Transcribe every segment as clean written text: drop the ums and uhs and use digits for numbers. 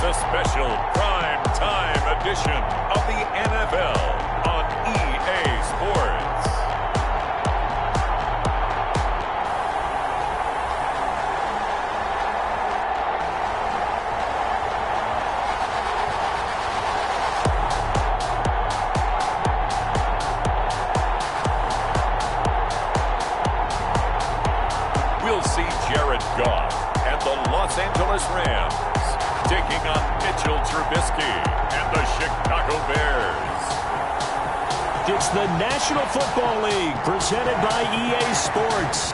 a special prime time edition of the NFL on EA Sports. We'll see Jared Goff and the Los Angeles Rams taking on Mitchell Trubisky and the Chicago Bears. It's the National Football League presented by EA Sports.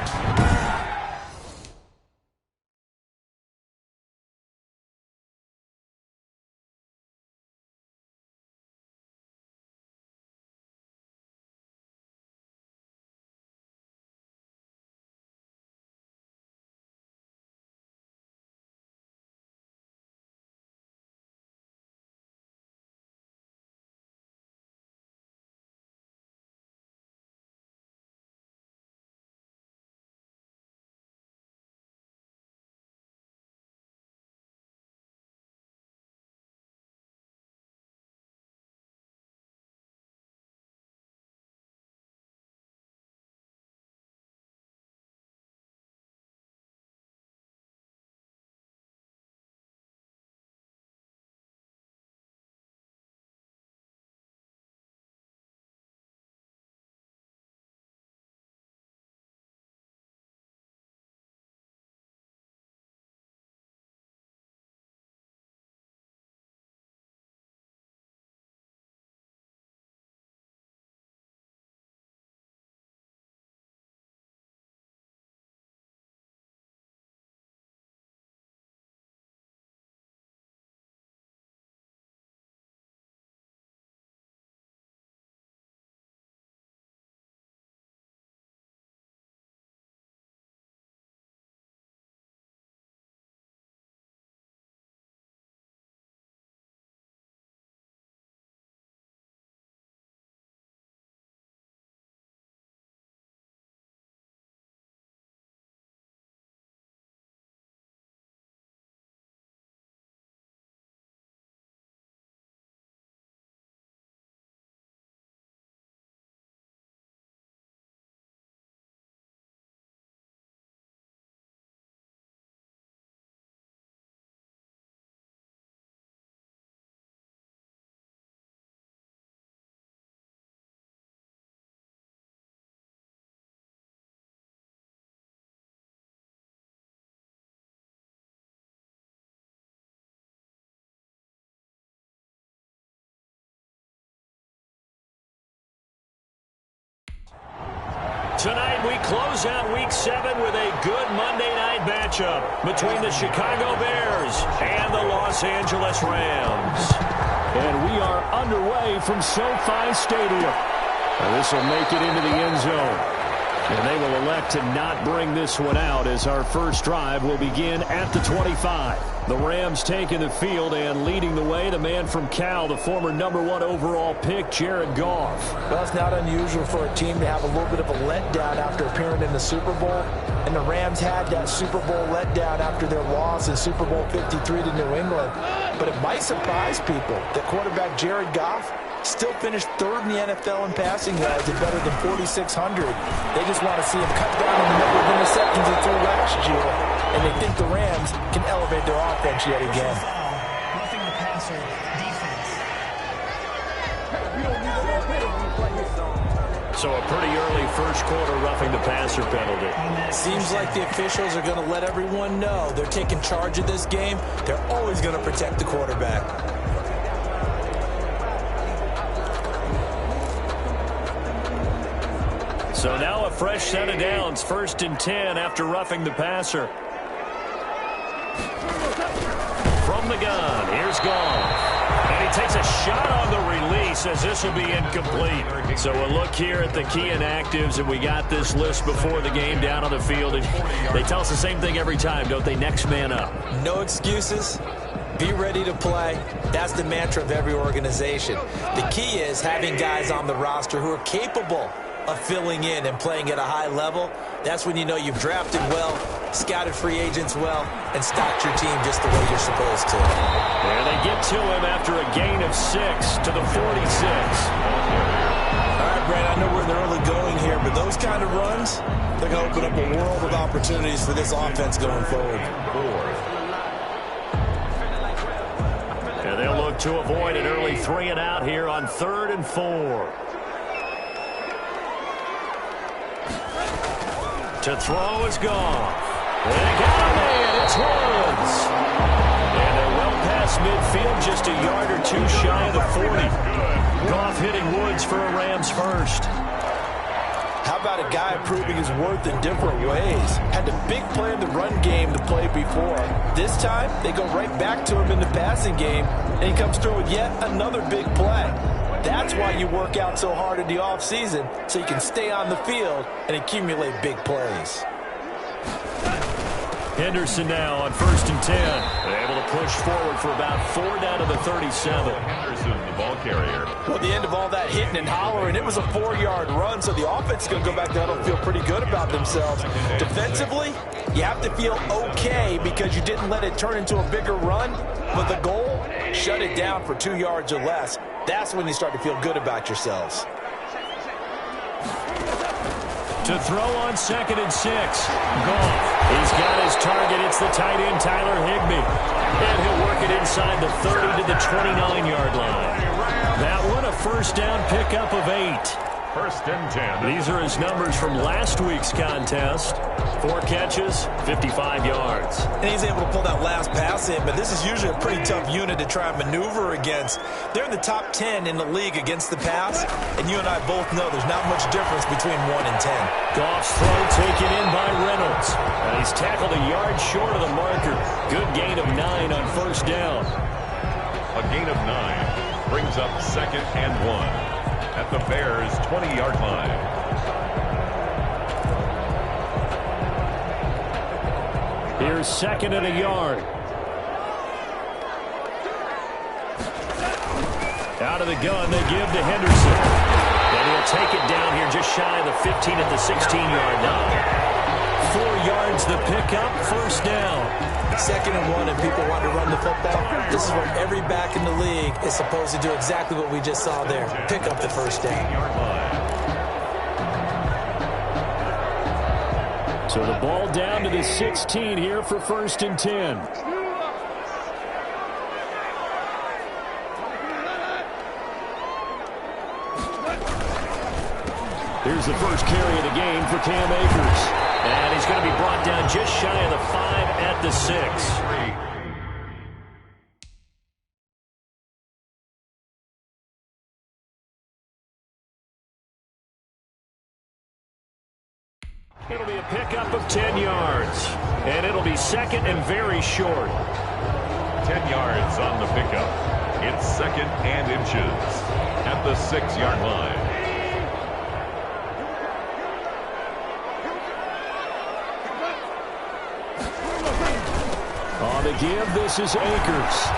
Tonight we close out Week 7 with a good Monday night matchup between the Chicago Bears and the Los Angeles Rams. And we are underway from SoFi Stadium. This will make it into the end zone. And they will elect to not bring this one out as our first drive will begin at the 25. The Rams taking the field and leading the way, the man from Cal, the former #1 overall pick, Jared Goff. Well, it's not unusual for a team to have a little bit of a letdown after appearing in the Super Bowl. And the Rams had that Super Bowl letdown after their loss in Super Bowl 53 to New England. But it might surprise people that quarterback Jared Goff still finished third in the NFL in passing yards at better than 4,600. They just want to see him cut down on the number of interceptions he threw last year, and they think the Rams can elevate their offense yet again. Roughing the passer defense. So a pretty early first quarter roughing the passer penalty. Seems like the officials are going to let everyone know they're taking charge of this game. They're always going to protect the quarterback. So now a fresh set of downs, 1st and 10 after roughing the passer. From the gun, here's Goff. And he takes a shot on the release as this will be incomplete. So a look here at the key inactives, and we got this list before the game down on the field. And they tell us the same thing every time, don't they? Next man up. No excuses. Be ready to play. That's the mantra of every organization. The key is having guys on the roster who are capable of filling in and playing at a high level. That's when you know you've drafted well scouted free agents well, and stocked your team just the way you're supposed to. And they get to him after a gain of 6 to the 46. All right, Brad, I know we're in the early going here, but those kind of runs, they're going to open up a world of opportunities for this offense going forward. And they'll look to avoid an early 3 and out here on 3rd and 4. To throw is Goff. And they got a man. It's Woods. And they're well past midfield, just a yard or two shy of the 40. Goff hitting Woods for a Rams first. How about a guy proving his worth in different ways? Had the big play in the run game to play before. This time, they go right back to him in the passing game, and he comes through with yet another big play. That's why you work out so hard in the offseason, so you can stay on the field and accumulate big plays. Henderson now on 1st and 10. They're able to push forward for about 4 down to the 37. Henderson, the ball carrier. Well, the end of all that hitting and hollering, it was a 4-yard run, so the offense is going to go back there and feel pretty good about themselves. Defensively, you have to feel okay because you didn't let it turn into a bigger run, but the goal, shut it down for 2 yards or less. That's when you start to feel good about yourselves. To throw on 2nd and 6. Goff. He's got his target. It's the tight end, Tyler Higbee. And he'll work it inside the 30 to the 29-yard line. That one a first down pickup of 8. 1st and 10. These are his numbers from last week's contest. 4 catches, 55 yards. And he's able to pull that last pass in, but this is usually a pretty tough unit to try and maneuver against. They're in the top 10 in the league against the pass, and you and I both know there's not much difference between 1 and 10. Goff's throw taken in by Reynolds. And he's tackled a yard short of the marker. Good gain of 9 on 1st down. A gain of 9 brings up 2nd and 1 at the Bears' 20-yard line. Here's 2nd and a yard. Out of the gun, they give to Henderson. And he'll take it down here just shy of the 15 at the 16-yard line. 4 yards the pickup, 1st down. 2nd and 1 and people want to run the football. This is where every back in the league is supposed to do exactly what we just saw there. Pick up the 1st down. So the ball down to the 16 here for 1st and 10. Here's the first carry of the game for Cam Akers. And he's going to be brought down just shy of the 5 at the 6. It'll be a pickup of 10 yards. And it'll be 2nd and very short. 10 yards on the pickup. It's 2nd and inches at the 6-yard line. On the give, this is Akers.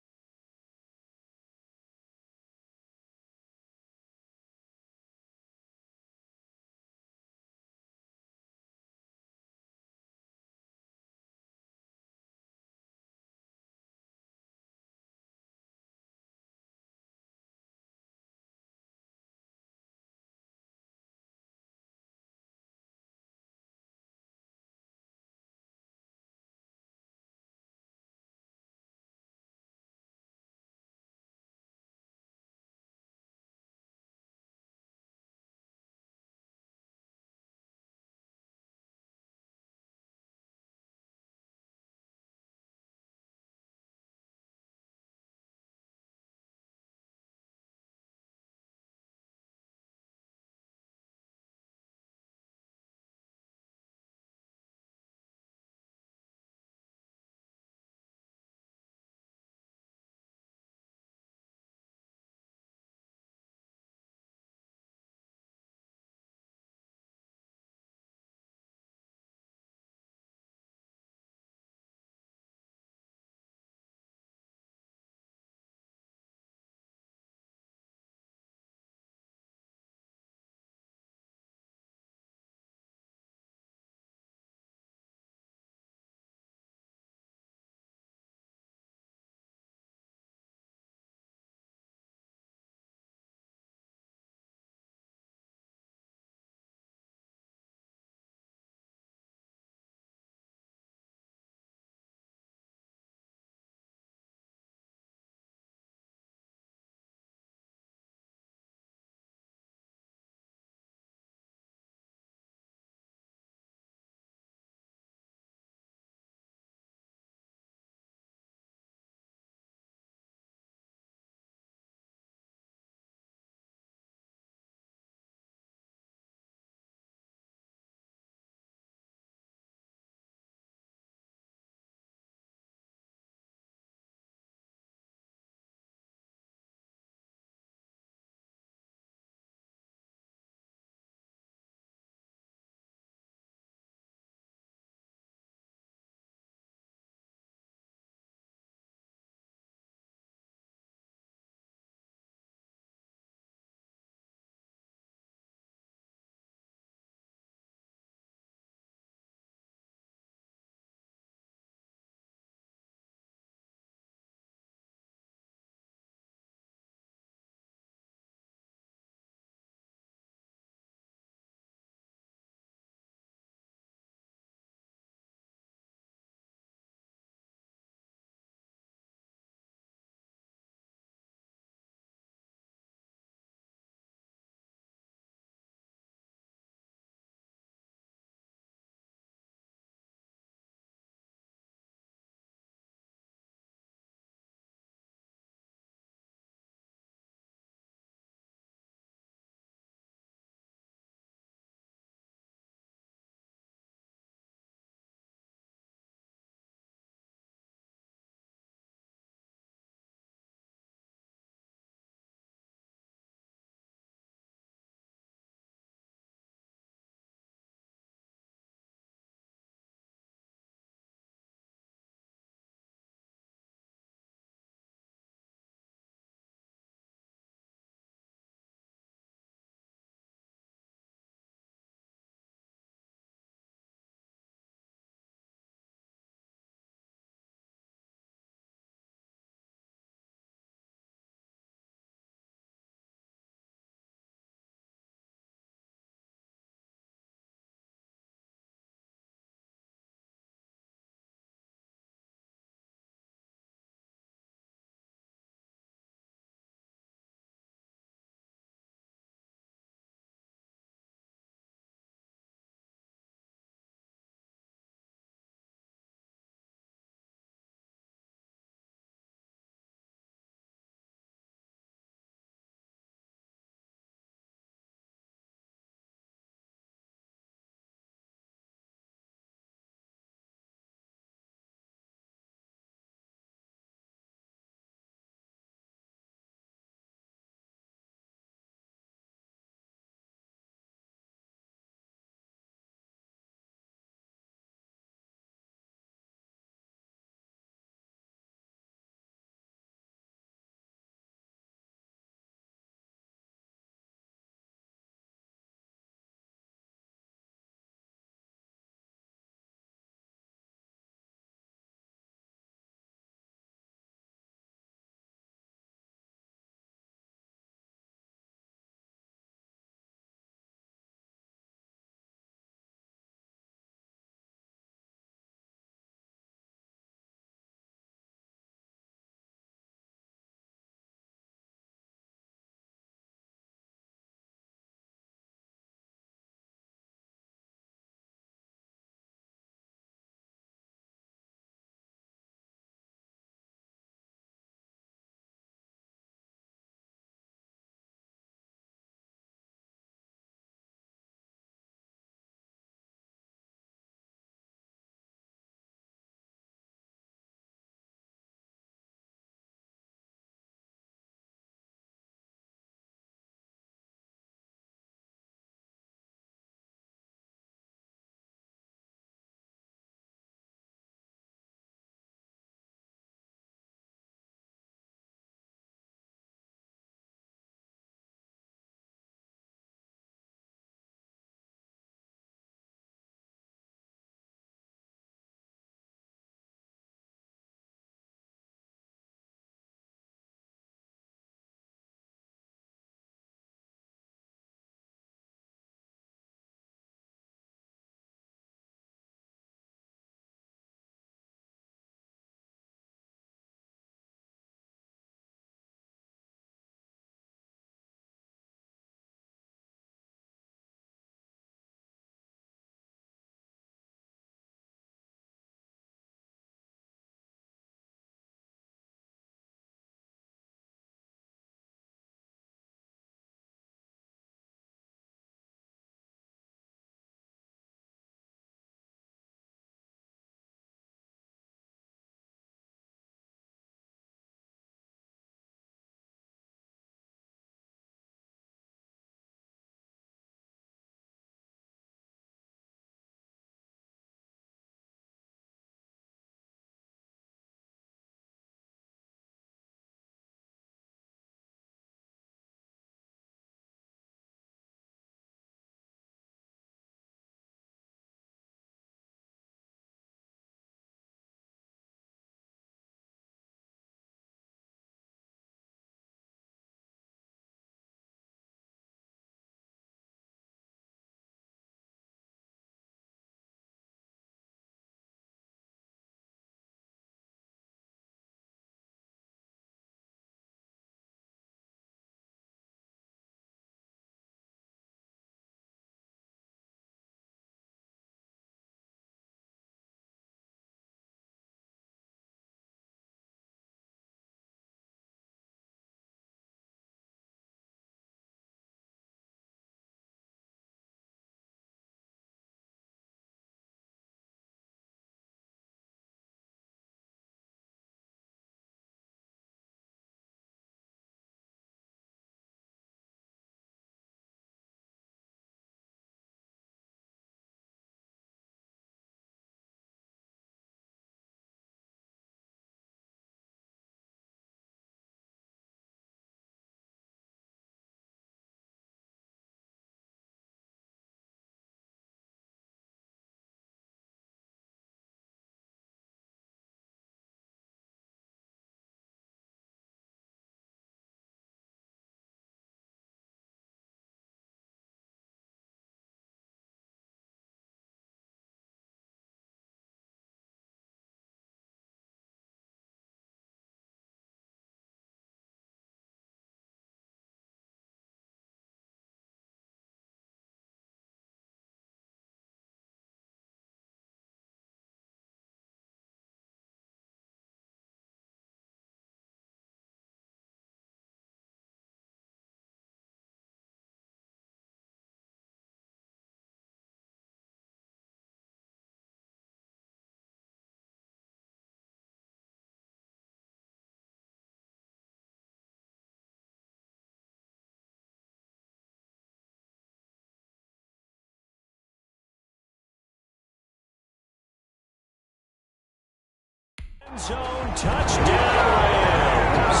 Zone touchdown Rams.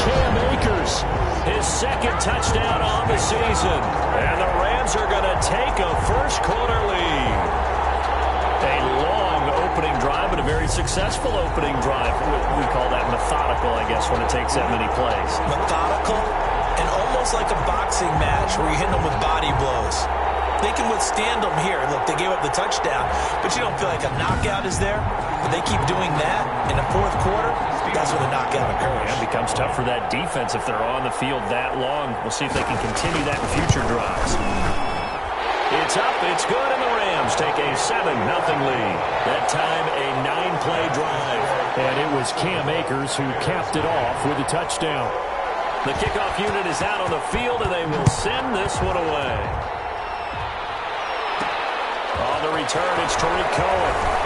Cam Akers, his second touchdown on the season. And the Rams are going to take a first-quarter lead. A long opening drive, but a very successful opening drive. We call that methodical, I guess, when it takes that many plays. Methodical and almost like a boxing match where you're hitting them with body blows. They can withstand them here. Look, they gave up the touchdown, but you don't feel like a knockout is there. But they keep doing that in the fourth quarter, that's when the knockout occurs. Yeah, it becomes tough for that defense if they're on the field that long. We'll see if they can continue that in future drives. It's up, it's good, and the Rams take a 7-0 lead. That time, a 9-play drive. And it was Cam Akers who capped it off with a touchdown. The kickoff unit is out on the field, and they will send this one away. On the return, it's Tariq Cohen.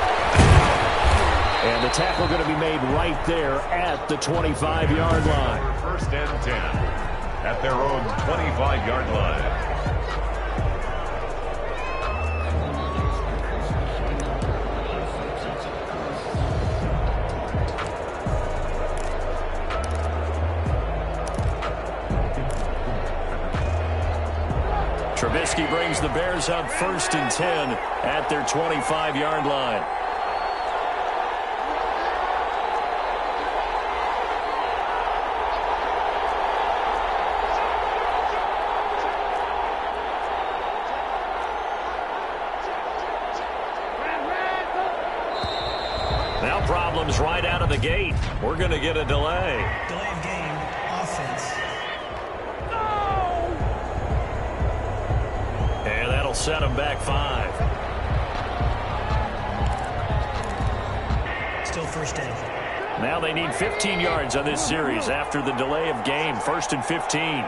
And the tackle going to be made right there at the 25-yard line. First and 10 at their own 25-yard line. Trubisky brings the Bears up first and 10 at their 25-yard line. Now problems right out of the gate. We're going to get a delay. Delay of game, offense. And that'll set them back 5. Still first down. Now they need 15 yards on this series after the delay of game. First and 15.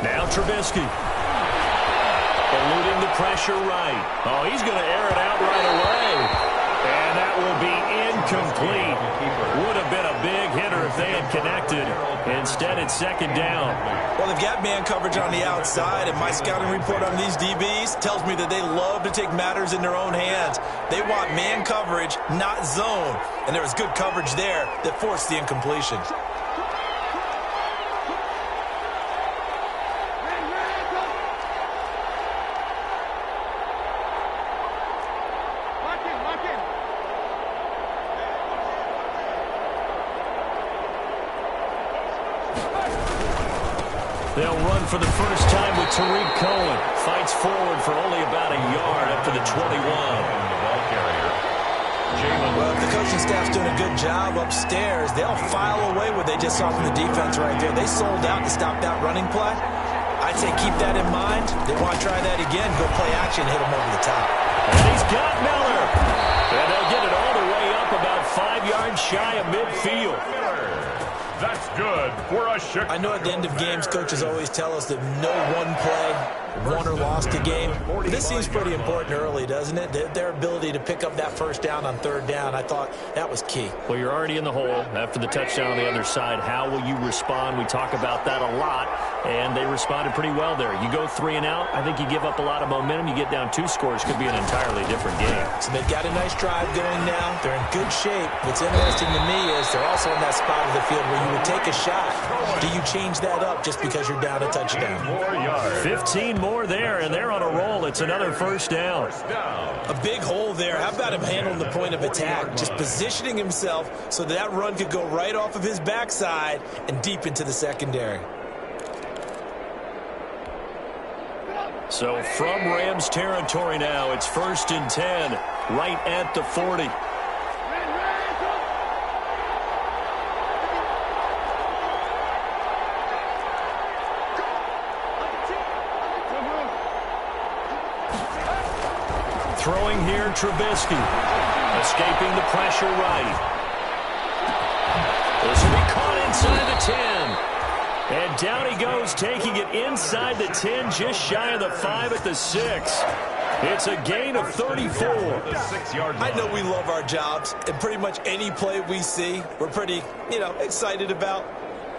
Now Trubisky. Eluding the pressure right. Oh, he's going to air it out right away. And that will be incomplete. Would have been a big hitter if they had connected. Instead, it's second down. Well, they've got man coverage on the outside, and my scouting report on these DBs tells me that they love to take matters in their own hands. They want man coverage, not zone. And there was good coverage there that forced the incompletion. They'll run for the first time with Tariq Cohen. Fights forward for only about a yard up to the 21. The ball carrier, Well, if the coaching staff's doing a good job upstairs, they'll file away what they just saw from the defense right there. They sold out to stop that running play. I'd say keep that in mind. They want to try that again, go play action, hit him over the top. And he's got Miller. And they'll get it all the way up about 5 yards shy of midfield. that's good for a Chicago. I know at the end of games, coaches always tell us that no one play won or lost a game. But this seems pretty important early, doesn't it? Their ability to pick up that first down on third down, I thought that was key. Well, you're already in the hole after the touchdown on the other side. How will you respond? We talk about that a lot, and they responded pretty well there. You go 3 and out, I think you give up a lot of momentum. You get down 2 scores, could be an entirely different game. So they've got a nice drive going now. They're in good shape. What's interesting to me is they're also in that spot of the field where you would take a shot. Do you change that up just because you're down a touchdown? 15 more there, and they're on a roll. It's another first down. A big hole there. How about him handling the point of attack? Just positioning himself so that run could go right off of his backside and deep into the secondary. So from Rams territory now, it's 1st and 10, right at the 40. Throwing here, Trubisky. Escaping the pressure right. This will be caught inside the 10. And down he goes, taking it inside the 10, just shy of the 5 at the 6. It's a gain of 34. I know we love our jobs, and pretty much any play we see, we're pretty, excited about.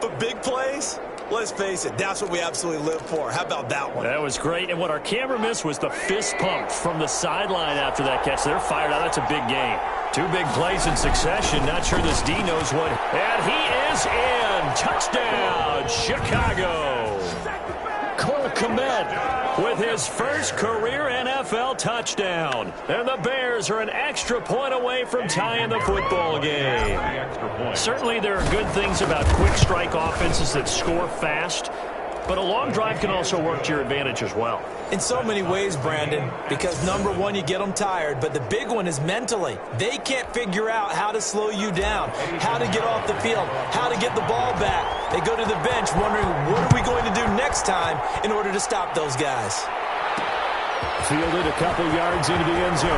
But big plays, let's face it, that's what we absolutely live for. How about that one? That was great, and what our camera missed was the fist pump from the sideline after that catch. They're fired out. That's a big gain. 2 big plays in succession. Not sure this D knows what. And he is in. Touchdown, Chicago. Cole Kmet with his first career NFL touchdown. And the Bears are an extra point away from tying the football game. Certainly there are good things about quick strike offenses that score fast, but a long drive can also work to your advantage as well. In so many ways, Brandon, because number one, you get them tired, but the big one is mentally. They can't figure out how to slow you down, how to get off the field, how to get the ball back. They go to the bench wondering, what are we going to do next time in order to stop those guys? Fielded a couple yards into the end zone.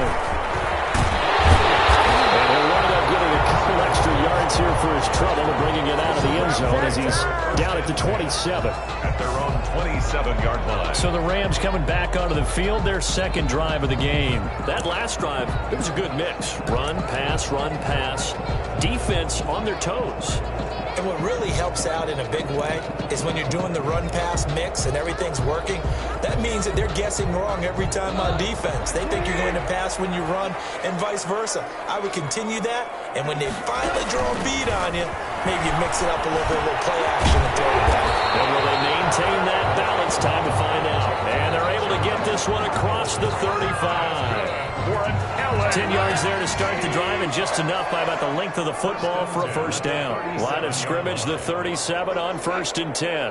And he'll wind up getting a couple extra yards here for his trouble and bringing it out of the end zone as he's down at the 27. At their own 27-yard line. So the Rams coming back onto the field, their second drive of the game. That last drive, it was a good mix. Run, pass, defense on their toes. And what really helps out in a big way is when you're doing the run-pass mix and everything's working, that means that they're guessing wrong every time on defense. They think you're going to pass when you run and vice versa. I would continue that, and when they finally draw a bead on you, maybe you mix it up a little bit, a little play action and throw it back. And will they maintain that balance? Time to find out. And they're able to get this one across the 35. 10 yards there to start the drive, and just enough by about the length of the football for a first down. Line of scrimmage, the 37 on 1st and 10.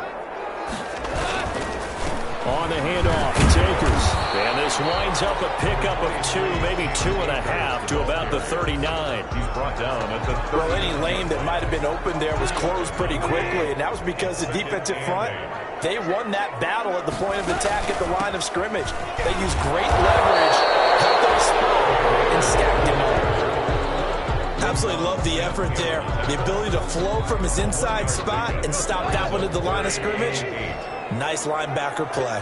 On the handoff, it's Akers. And this winds up a pickup of 2, maybe 2.5 to about the 39. He's brought down at the 30. Well, any lane that might have been open there was closed pretty quickly, and that was because the defensive front, they won that battle at the point of attack at the line of scrimmage. They used great leverage, held their spot, and stacked him up. Absolutely love the effort there. The ability to flow from his inside spot and stop that one at the line of scrimmage. Nice linebacker play.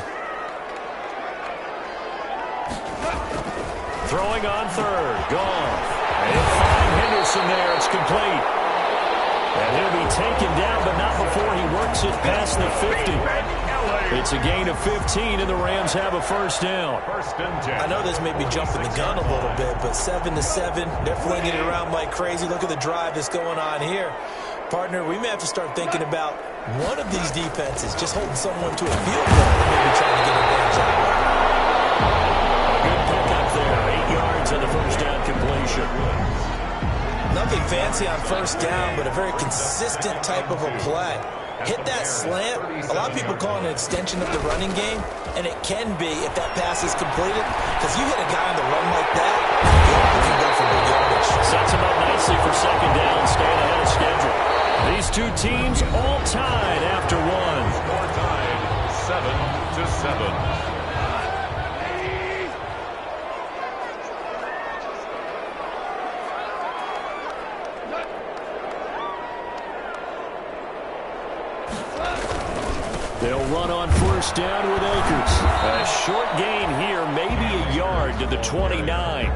Throwing on 3rd, Goff. And find Henderson there, it's complete. And he'll be taken down, but not before he works it past the 50. It's a gain of 15, and the Rams have a first down. I know this may be jumping the gun a little bit, but 7-7, they're flinging it around like crazy. Look at the drive that's going on here. Partner, we may have to start thinking about one of these defenses just holding someone to a field goal and maybe trying to get advantage out of it. A good pickup there, 8 yards on the first down completion. Nothing fancy on first down, but a very consistent type of a play. Hit that slant. A lot of people call it an extension of the running game, and it can be if that pass is completed, because you hit a guy on the run like that, you can go for big yardage. Sets him up nicely for second down, staying ahead of schedule. These two teams all tied after one. Score tied 7-7. They'll run on first down with Akers. A short gain here, maybe a yard to the 29.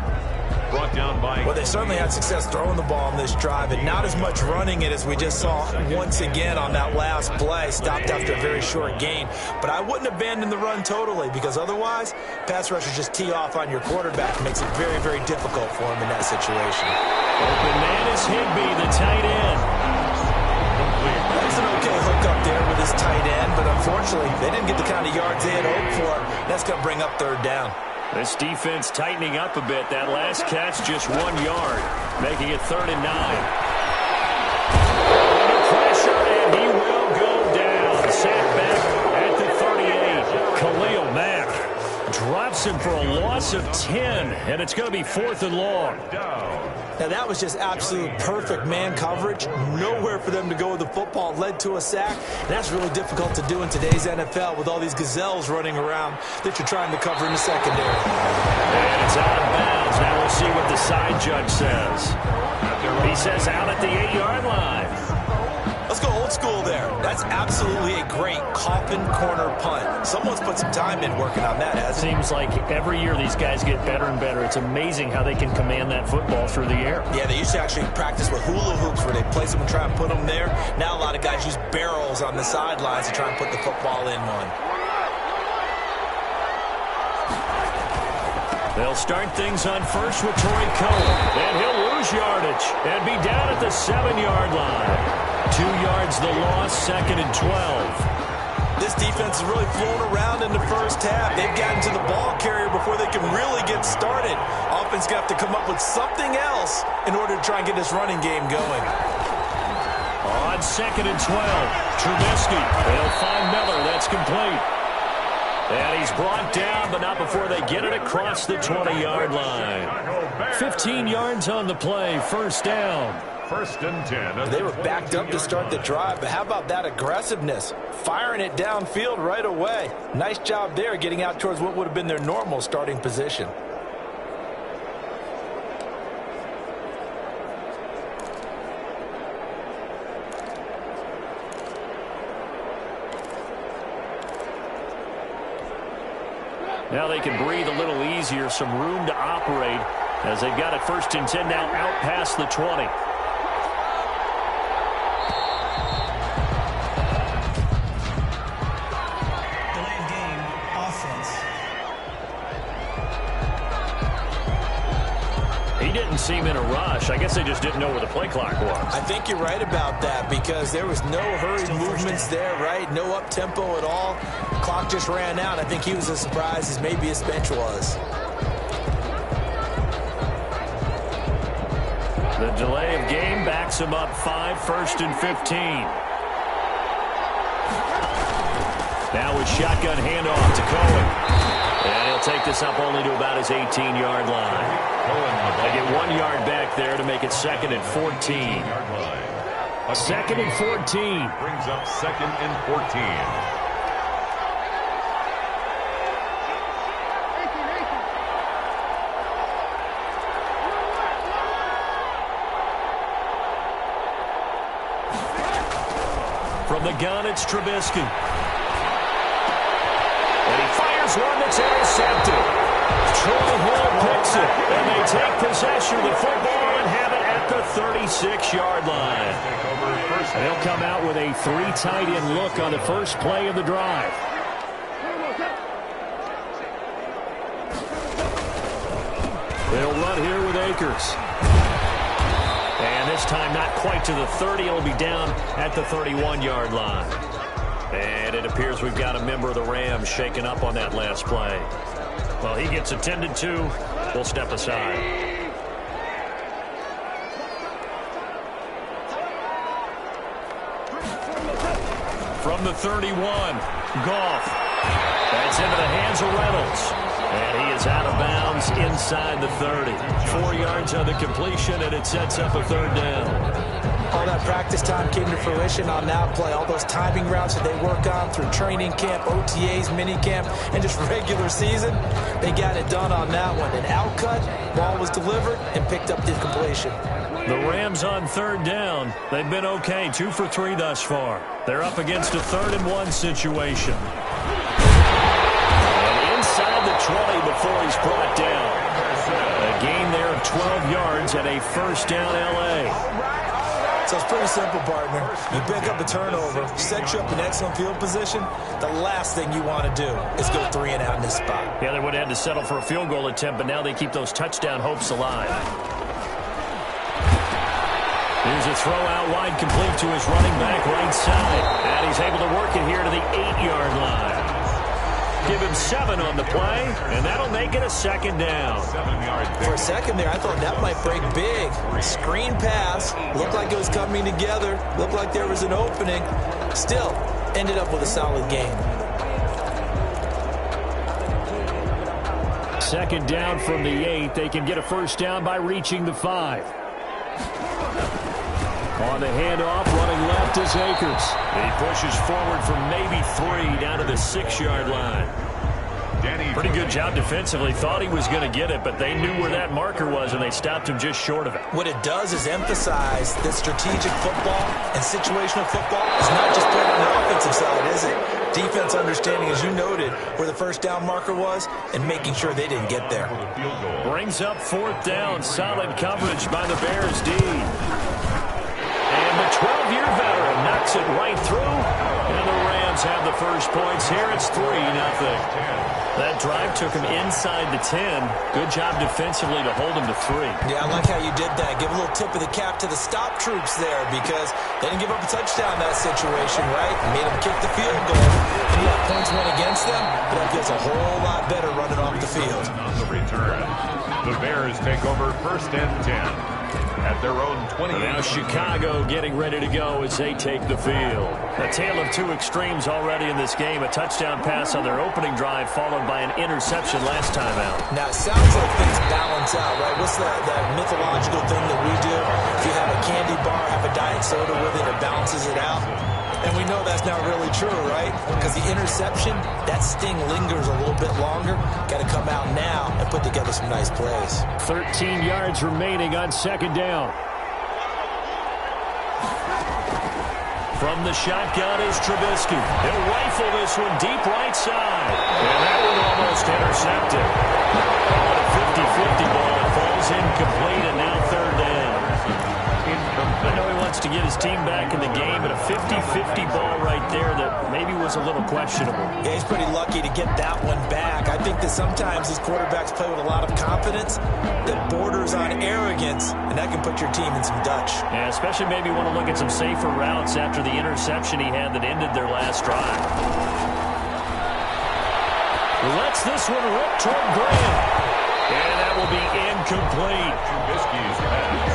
Brought down by... Well, they certainly had success throwing the ball on this drive, and not as much running it as we just saw once again on that last play. Stopped after a very short gain. But I wouldn't abandon the run totally, because otherwise, pass rushers just tee off on your quarterback. It makes it very, very difficult for him in that situation. Open man is Higbee, the tight end. That's an okay hook up there with his tight end, but unfortunately, they didn't get the kind of yards they had hoped for. That's going to bring up 3rd down. This defense tightening up a bit. That last catch, just 1 yard, making it 3rd and 9. Under pressure, and he will go down. Sacked back at the 38. Khalil Mack drops him for a loss of 10, and it's going to be 4th and long. Now, that was just absolute perfect man coverage. Nowhere for them to go with the football. Led to a sack. That's really difficult to do in today's NFL with all these gazelles running around that you're trying to cover in the secondary. And it's out of bounds. Now we'll see what the side judge says. He says out at the 8-yard line. Let's go old old school there. That's absolutely a great coffin corner punt. Someone's put some time in working on that, hasn't it? Seems like every year these guys get better and better. It's amazing how they can command that football through the air. Yeah, they used to actually practice with hula hoops where they place them and try and put them there. Now a lot of guys use barrels on the sidelines to try and put the football in one. They'll start things on first with Torrey Cohen. And he'll lose yardage and be down at the 7-yard line. 2 yards the loss, 2nd and 12. This defense has really flown around in the first half. They've gotten to the ball carrier before they can really get started. Offense going to have to come up with something else in order to try and get this running game going. On 2nd and 12, Trubisky. They'll find Miller. That's complete. And he's brought down, but not before they get it across the 20-yard line. 15 yards on the play, first down. 1st and 10. They were backed up to start the drive, but how about that aggressiveness? Firing it downfield right away. Nice job there getting out towards what would have been their normal starting position. Now they can breathe a little easier, some room to operate as they've got it 1st and 10 now out past the 20. Delayed game, offense. He didn't seem in a rush. I guess they just didn't know where the play clock was. I think you're right about that because there was no hurried movements there, right? No up-tempo at all. Clock just ran out. I think he was as surprised as maybe his bench was. The delay of game backs him up 5, 1st and 15. Now with shotgun handoff to Cohen. And he'll take this up only to about his 18-yard line. They get 1 yard back there to make it 2nd and 14. 2nd and 14. Brings up 2nd and 14. From the gun, it's Trubisky. And he fires one that's intercepted. Troy Hill picks it, and they take possession of the football and have it at the 36-yard line. And they'll come out with a 3 tight end look on the first play of the drive. They'll run here with Akers. And this time not quite to the 30. It'll be down at the 31-yard line. And it appears we've got a member of the Rams shaken up on that last play. Well, he gets attended to. We'll step aside. From the 31, Goff. That's into the hands of Reynolds. And he is out of bounds inside the 30. 4 yards on the completion, and it sets up a 3rd down. All that practice time came to fruition on that play. All those timing routes that they work on through training camp, OTAs, mini camp, and just regular season, they got it done on that one. An outcut, ball was delivered, and picked up the completion. The Rams on 3rd down. They've been okay, 2 for 3 thus far. They're up against a 3rd and 1 situation. And inside the 20 before he's brought down. A gain there of 12 yards and a 1st down L.A. So it's pretty simple, partner. You pick up a turnover, set you up in excellent field position. The last thing you want to do is go 3 and out in this spot. Yeah, they would have had to settle for a field goal attempt, but now they keep those touchdown hopes alive. Here's a throw out wide, complete to his running back right side. And he's able to work it here to the 8-yard line. Give him 7 on the play, and that'll make it a 2nd down. For a second there, I thought that might break big. Screen pass, looked like it was coming together, looked like there was an opening. Still, ended up with a solid game. 2nd down from the 8. They can get a 1st down by reaching the 5. On the handoff, running left is Akers. He pushes forward for maybe 3 down to the 6-yard line. Pretty good job defensively. Thought he was going to get it, but they knew where that marker was, and they stopped him just short of it. What it does is emphasize that strategic football and situational football is not just played on the offensive side, is it? Defense understanding, as you noted, where the first down marker was and making sure they didn't get there. Brings up fourth down. Solid coverage by the Bears D. And the 12-year veteran knocks it right through. And the Rams have the first points here. It's 3-0. That drive took him inside the 10. Good job defensively to hold him to 3. Yeah, I like how you did that. Give a little tip of the cap to the stop troops there because they didn't give up a touchdown in that situation, right? Made them kick the field goal. And yeah, points went against them, but that feels a whole lot better running off the field. On the return, the Bears take over first and 10. At their own 20. Now Chicago getting ready to go as they take the field. A tale of two extremes already in this game. A touchdown pass on their opening drive followed by an interception last time out. Now, it sounds like things balance out, right? What's that mythological thing that we do? If you have a candy bar, have a diet soda with it, it balances it out. And we know that's not really true, right? Because the interception, that sting lingers a little bit longer. Got to come out now and put together some nice plays. 13 yards remaining on second down. From the shotgun is Trubisky. He'll rifle this one deep right side. And that one almost intercepted. Call it a 50-50 ball. It falls incomplete, and now third down. I know he wants to get his team back in the game, but a 50-50 ball right there that maybe was a little questionable. Yeah, he's pretty lucky to get that one back. I think that sometimes these quarterbacks play with a lot of confidence that borders on arrogance, and that can put your team in some Dutch. Yeah, especially maybe want to look at some safer routes after the interception he had that ended their last drive. Lets this one rip toward Graham. And that will be incomplete. Trubisky's pass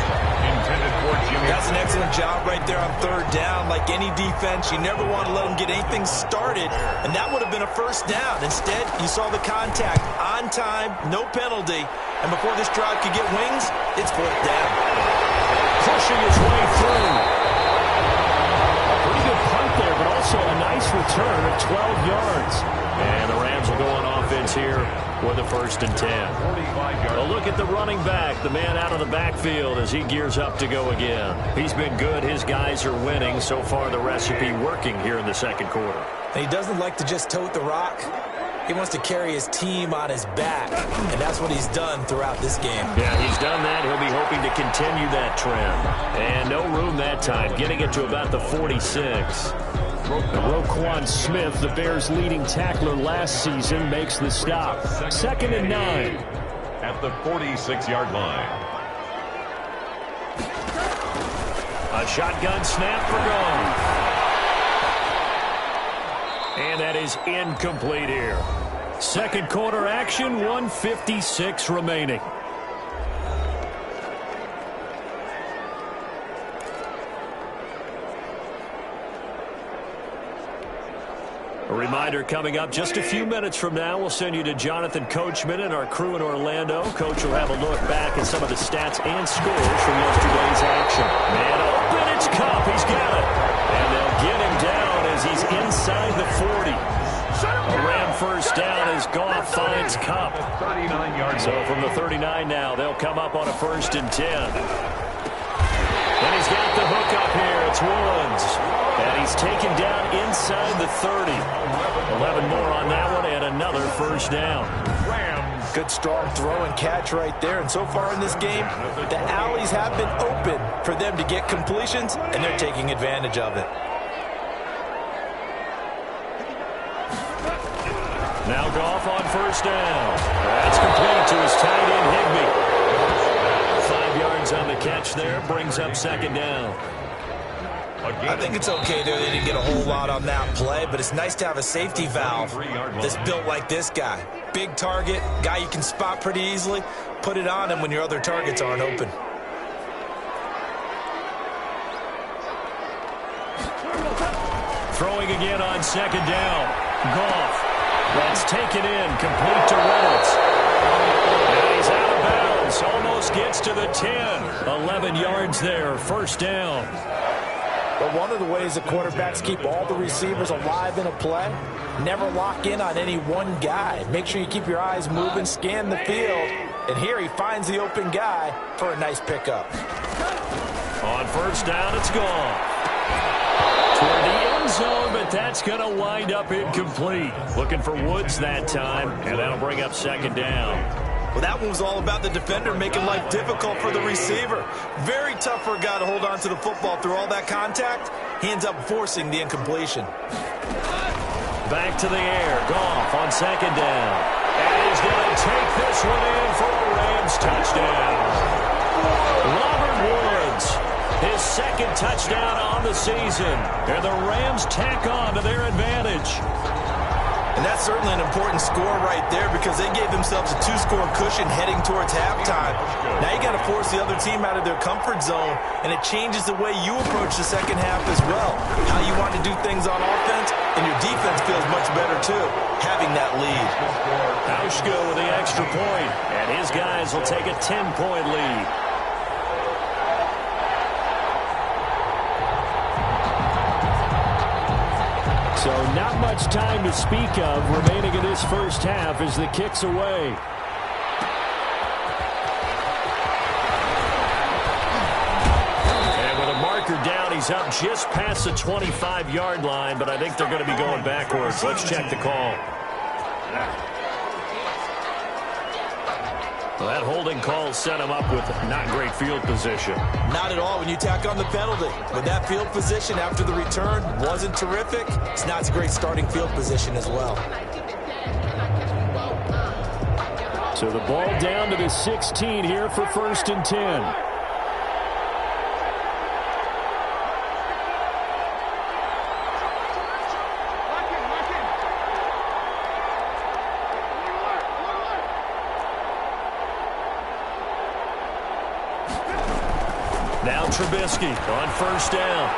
intended for Jimmy. That's an excellent job right there on third down. Like any defense, you never want to let them get anything started, and that would have been a first down. Instead, you saw the contact on time, no penalty, and before this drive could get wings, it's fourth down. Pushing his way through. Pretty good punt there, but also a nice return of 12 yards. And the Rams will go on offense here with a first and 10. A look at the running back, the man out of the backfield as he gears up to go again. He's been good. His guys are winning. So far, the recipe working here in the second quarter. And he doesn't like to just tote the rock. He wants to carry his team on his back, and that's what he's done throughout this game. Yeah, he's done that. He'll be hoping to continue that trend. And no room that time, getting it to about the 46. Roquan Smith, the Bears' leading tackler last season, makes the stop. Second and 9. At the 46-yard line. A shotgun snap for Goff. And that is incomplete here. Second quarter action, 1:56 remaining. A reminder coming up just a few minutes from now, we'll send you to Jonathan Coachman and our crew in Orlando. Coach will have a look back at some of the stats and scores from yesterday's action. And open, it's Kupp. He's got it. And they'll get him down as he's inside the 40. A Ram first down as Goff finds Kupp. 39 yards. So from the 39 now, they'll come up on a first and 10. And he's got the hook up here. It's Woods. And he's taken down inside the 30. 11 more on that one and another first down. Good strong throw and catch right there. And so far in this game, the alleys have been open for them to get completions, and they're taking advantage of it. Now Goff on first down. That's complete to his tight end, Higbee. 5 yards on the catch there. Brings up second down. I think it's okay there. They didn't get a whole lot on that play, but it's nice to have a safety valve that's built like this guy. Big target, guy you can spot pretty easily. Put it on him when your other targets aren't open. Throwing again on second down. Goff. That's taken in. Complete to Reynolds. And he's out of bounds. Almost gets to the 10. 11 yards there. First down. But one of the ways the quarterbacks keep all the receivers alive in a play, never lock in on any one guy. Make sure you keep your eyes moving, scan the field, and here he finds the open guy for a nice pickup. On first down, it's gone. Toward the end zone, but that's going to wind up incomplete. Looking for Woods that time, and that'll bring up second down. Well, that one was all about the defender making life difficult for the receiver. Very tough for a guy to hold on to the football through all that contact. He ends up forcing the incompletion. Back to the air. Goff on second down. And he's going to take this one in for a Rams touchdown. Robert Woods, his second touchdown on the season. And the Rams tack on to their advantage. And that's certainly an important score right there because they gave themselves a 2-score cushion heading towards halftime. Now you got to force the other team out of their comfort zone, and it changes the way you approach the second half as well. How you want to do things on offense, and your defense feels much better too, having that lead. Hauschka with the extra point, and his guys will take a 10-point lead. So not much time to speak of remaining in this first half as the kick's away. And with a marker down, he's up just past the 25-yard line, but I think they're going to be going backwards. Let's check the call. Well, that holding call set him up with not great field position. Not at all when you tack on the penalty. But that field position after the return wasn't terrific. It's not a great starting field position as well. So the ball down to the 16 here for 1st and 10. Now Trubisky on first down.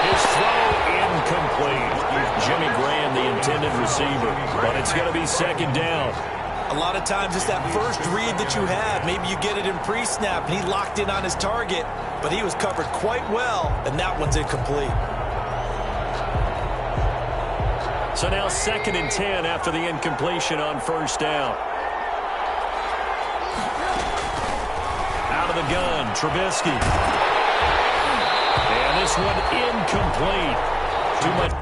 His throw incomplete. Jimmy Graham, the intended receiver, but it's going to be second down. A lot of times it's that first read that you have. Maybe you get it in pre-snap, and he locked in on his target, but he was covered quite well, and that one's incomplete. So now 2nd and 10 after the incompletion on first down. Out of the gun, Trubisky. And this one incomplete. Too much.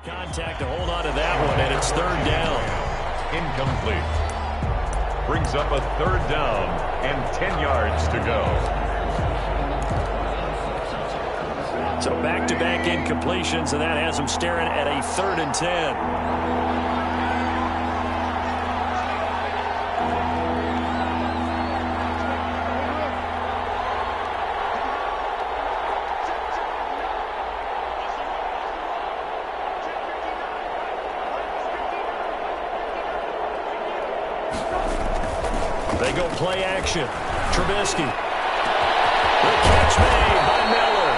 Contact to hold on to that one, and it's 3rd down. Incomplete. Brings up a 3rd down and 10 yards to go. So back-to-back incompletions, and that has them staring at a 3rd and 10. They go play action. Trubisky. The catch made by Miller.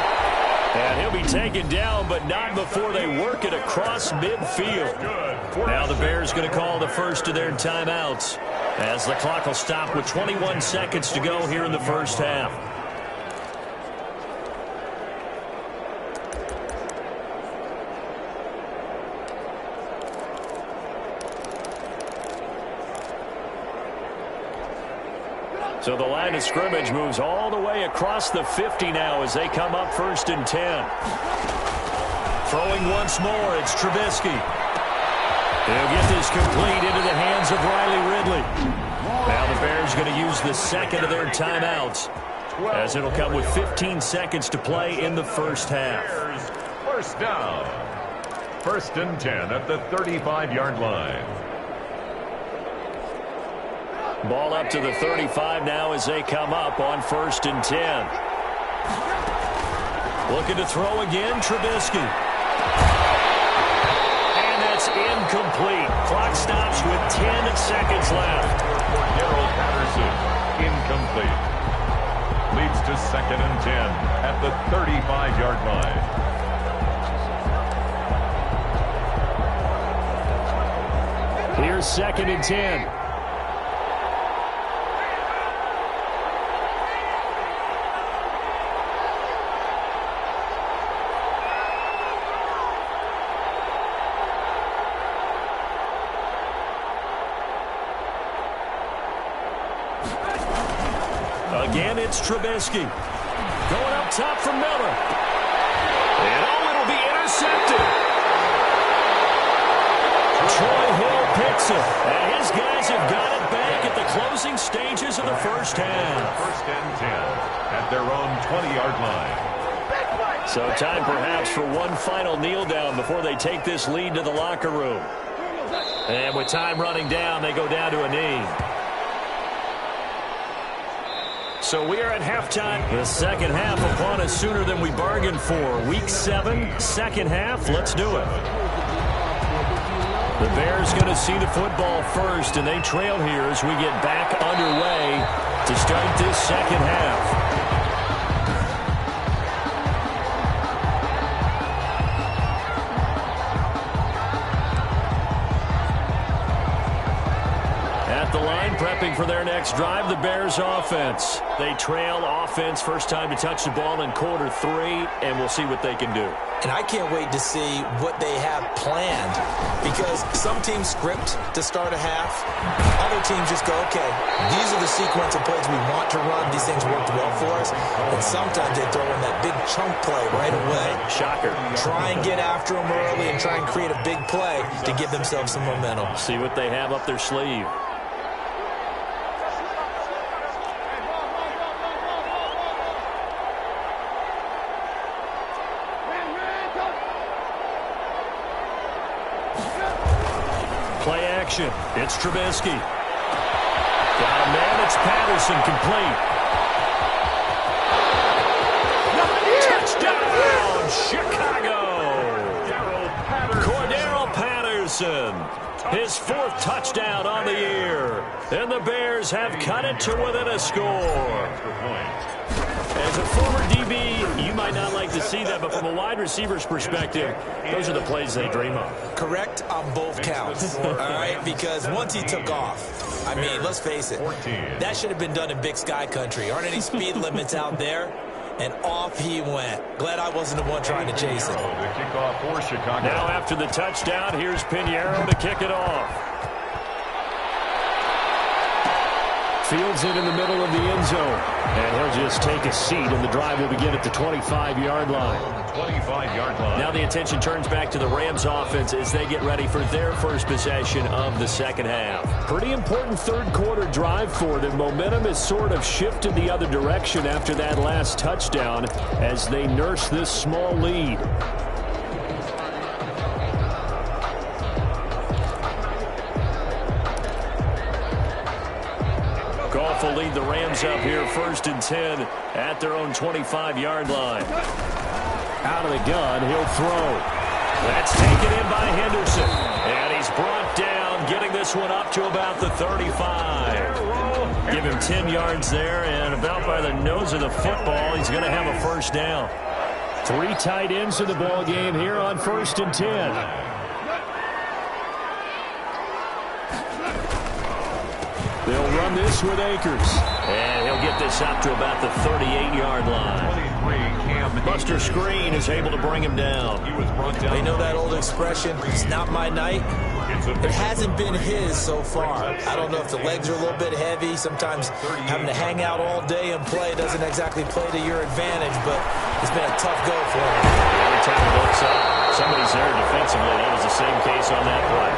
And he'll be taken down, but not before they work it across midfield. Now the Bears going to call the first of their timeouts as the clock will stop with 21 seconds to go here in the first half. So the line of scrimmage moves all the way across the 50 now as they come up 1st and 10. Throwing once more, it's Trubisky. He'll get this complete into the hands of Riley Ridley. Now the Bears going to use the 2nd of their timeouts as it'll come with 15 seconds to play in the first half. First down. 1st and 10 at the 35-yard line. Ball up to the 35 now as they come up on 1st and 10. Looking to throw again, Trubisky. And that's incomplete. Clock stops with 10 seconds left. Cordero Patterson, incomplete. Leads to 2nd and 10 at the 35-yard line. Here's 2nd and 10. Again, it's Trubisky. Going up top for Miller. And it'll be intercepted. Troy Hill picks it. And his guys have got it back at the closing stages of the first half. 1st and 10 at their own 20-yard line. So time perhaps for one final kneel down before they take this lead to the locker room. And with time running down, they go down to a knee. So we are at halftime. The second half upon us sooner than we bargained for. Week 7, second half. Let's do it. The Bears going to see the football first, and they trail here as we get back underway to start this second half. Prepping for their next drive, the Bears offense. They trail offense, first time to touch the ball in quarter 3, and we'll see what they can do. And I can't wait to see what they have planned, because some teams script to start a half. Other teams just go, okay, these are the sequence of plays we want to run. These things worked well for us. And sometimes they throw in that big chunk play right away. Shocker. Try and get after them early and try and create a big play to give themselves some momentum. See what they have up their sleeve. Play action. It's Trubisky. Got a man. It's Patterson, complete. Touchdown, Chicago. Cordero Patterson. His 4th touchdown on the year. And the Bears have cut it to within a score. As a former DB, you might not like to see that, but from a wide receiver's perspective, those are the plays they dream of. Correct on both counts, all right? Because once he took off, I mean, let's face it, that should have been done in Big Sky country. Aren't any speed limits out there? And off he went. Glad I wasn't the one trying to chase him. The kickoff for Chicago. Now after the touchdown, here's Pinheiro to kick it off. Fields it in the middle of the end zone. And he'll just take a seat, and the drive will begin at the 25-yard line. 25-yard line. Now the attention turns back to the Rams offense as they get ready for their first possession of the second half. Pretty important third-quarter drive for them. Momentum has sort of shifted the other direction after that last touchdown as they nurse this small lead. Goff will lead the Rams up here 1st and 10 at their own 25-yard line. Out of the gun, he'll throw. That's taken in by Henderson. And he's brought down, getting this one up to about the 35. Give him 10 yards there, and about by the nose of the football, he's going to have a first down. 3 tight ends in the ball game here on 1st and 10. They'll run this with Akers. And he'll get this up to about the 38-yard line. Buster Screen is able to bring him down. They know that old expression, it's not my night. It hasn't been his so far. I don't know if the legs are a little bit heavy. Sometimes having to hang out all day and play doesn't exactly play to your advantage, but it's been a tough go for him. Every time he looks up, somebody's there defensively. That was the same case on that play.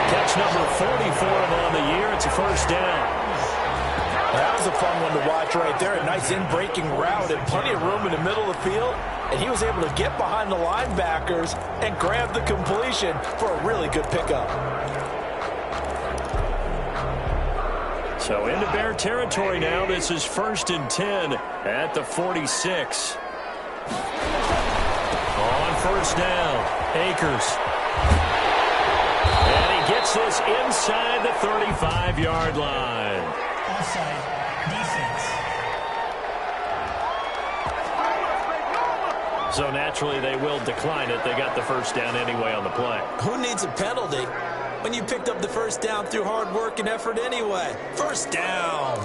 Catch number 40 for him on the year. It's a first down. That was a fun one to watch right there. A nice in-breaking route and plenty of room in the middle of the field. And he was able to get behind the linebackers and grab the completion for a really good pickup. So into Bear territory now. This is 1st and 10 at the 46. On first down. Akers. And he gets this inside the 35-yard line. Offside. Defense. So naturally they will decline it. They got the first down anyway on the play. Who needs a penalty when you picked up the first down through hard work and effort anyway? First down.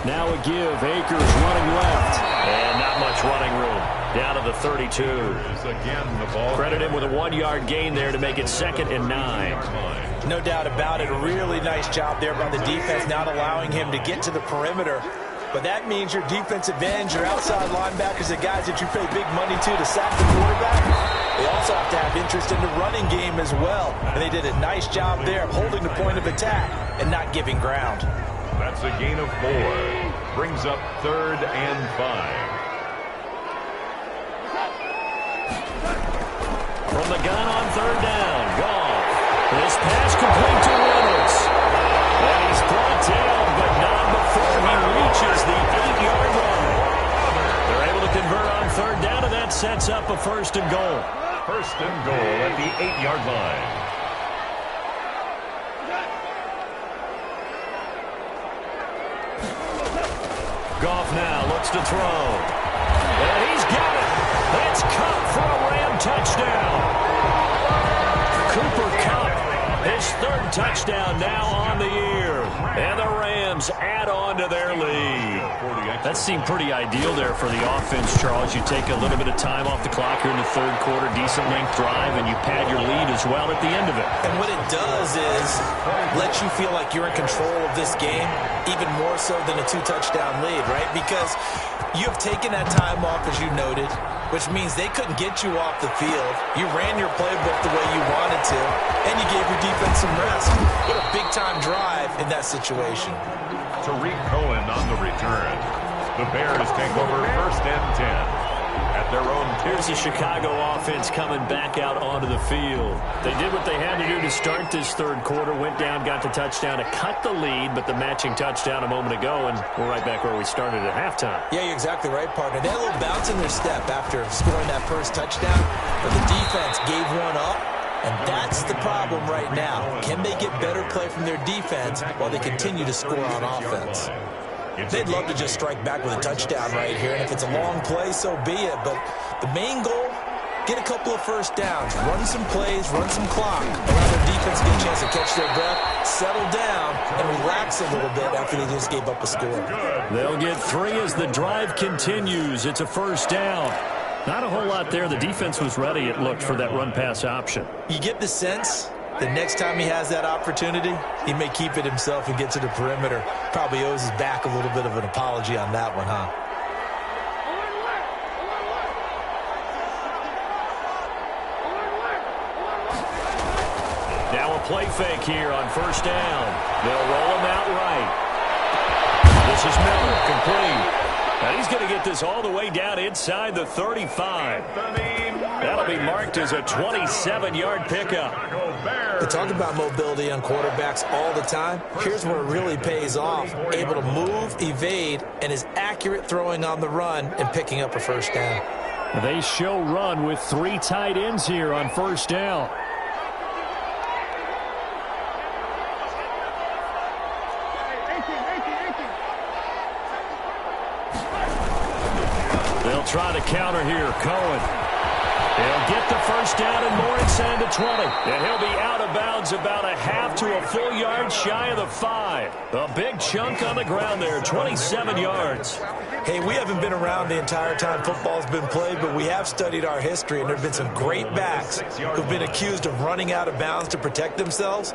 Now a give. Akers running left. And not much running room. Down to the 32. Credit him with a 1-yard gain there to make it 2nd and 9. No doubt about it. A really nice job there by the defense, not allowing him to get to the perimeter. But that means your defensive ends, your outside linebackers, the guys that you pay big money to sack the quarterback, they also have to have interest in the running game as well. And they did a nice job there of holding the point of attack and not giving ground. That's a gain of 4. Brings up 3rd and 5. From the gun on 3rd down. Goff. This pass complete to Reynolds. And he's brought down, but not before he reaches the 8-yard line. They're able to convert on 3rd down, and that sets up a 1st and goal. 1st and goal at the 8-yard line. Goff now looks to throw. And he's got it. That's Kupp for a Ram touchdown. Cooper Kupp, his 3rd touchdown now on the year. And the Rams add on to their lead. That seemed pretty ideal there for the offense, Charles. You take a little bit of time off the clock here in the 3rd quarter, decent length drive, and you pad your lead as well at the end of it. And what it does is let you feel like you're in control of this game, even more so than a 2-touchdown lead, right? Because you've taken that time off, as you noted, which means they couldn't get you off the field. You ran your playbook the way you wanted to, and you gave your defense some rest. What a big-time drive in that situation. Tariq Cohen on the return. The Bears take over 1st and 10 at their own. Here's the Chicago offense coming back out onto the field. They did what they had to do to start this 3rd quarter. Went down, got the touchdown to cut the lead, but the matching touchdown a moment ago, and we're right back where we started at halftime. Yeah, you're exactly right, partner. They had a little bounce in their step after scoring that 1st touchdown, but the defense gave one up, and that's the problem right now. Can they get better play from their defense while they continue to score on offense? They'd love to just strike back with a touchdown right here, and if it's a long play, so be it. But the main goal, get a couple of 1st downs, run some plays, run some clock, allow their defense to get a chance to catch their breath, settle down, and relax a little bit after they just gave up a score. They'll get 3 as the drive continues. It's a 1st down. Not a whole lot there. The defense was ready, it looked, for that run-pass option. You get the sense the next time he has that opportunity, he may keep it himself and get to the perimeter. Probably owes his back a little bit of an apology on that one, huh? Now a play fake here on 1st down. They'll roll him out right. This is Miller, complete. And he's going to get this all the way down inside the 35. That'll be marked as a 27-yard pickup. They talk about mobility on quarterbacks all the time. Here's where it really pays off. Able to move, evade, and is accurate throwing on the run and picking up a 1st down. They show run with 3 tight ends here on 1st down. They'll try to counter here. Cohen. He'll get the 1st down and more inside the 20. And he'll be out of bounds about a half to a full yard shy of the 5. A big chunk on the ground there, 27 yards. Hey, we haven't been around the entire time football's been played, but we have studied our history, and there have been some great backs who've been accused of running out of bounds to protect themselves.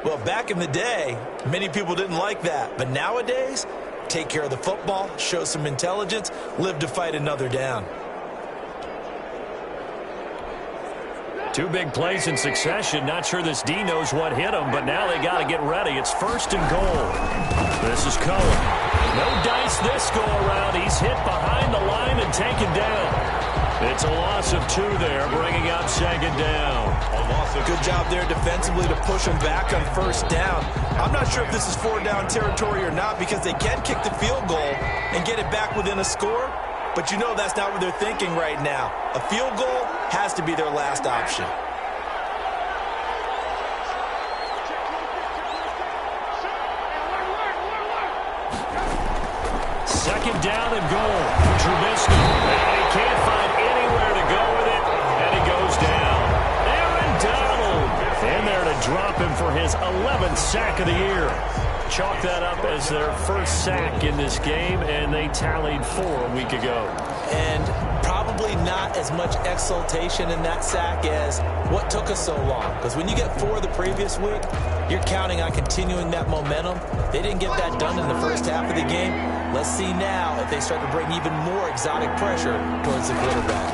Well, back in the day, many people didn't like that. But nowadays, take care of the football, show some intelligence, live to fight another down. 2 big plays in succession. Not sure this D knows what hit him, but now they got to get ready. It's 1st and goal. This is Cohen. No dice this go around. He's hit behind the line and taken down. It's a loss of 2 there, bringing up second down. Good job there defensively to push them back on first down. I'm not sure if this is 4-down territory or not because they can kick the field goal and get it back within a score, but you know that's not what they're thinking right now. A field goal has to be their last option. Second down and goal. Trubisky. And he can't find anywhere to go with it, and he goes down. Aaron Donald in there to drop him for his 11th sack of the year. Chalk that up as their first sack in this game, and they tallied 4 a week ago. And probably not as much exultation in that sack as what took us so long. Because when you get 4 the previous week, you're counting on continuing that momentum. They didn't get that done in the first half of the game. Let's see now if they start to bring even more exotic pressure towards the quarterback.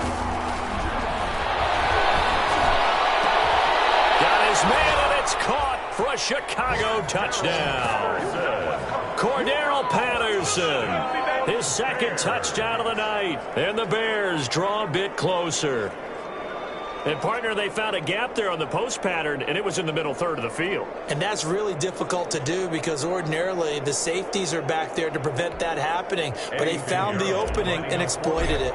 Got his man, and it's caught for a Chicago touchdown. Cordero Patterson, his second touchdown of the night, and the Bears draw a bit closer. And, partner, they found a gap there on the post pattern, and it was in the middle third of the field. And that's really difficult to do because ordinarily the safeties are back there to prevent that happening. But they found the opening and exploited it.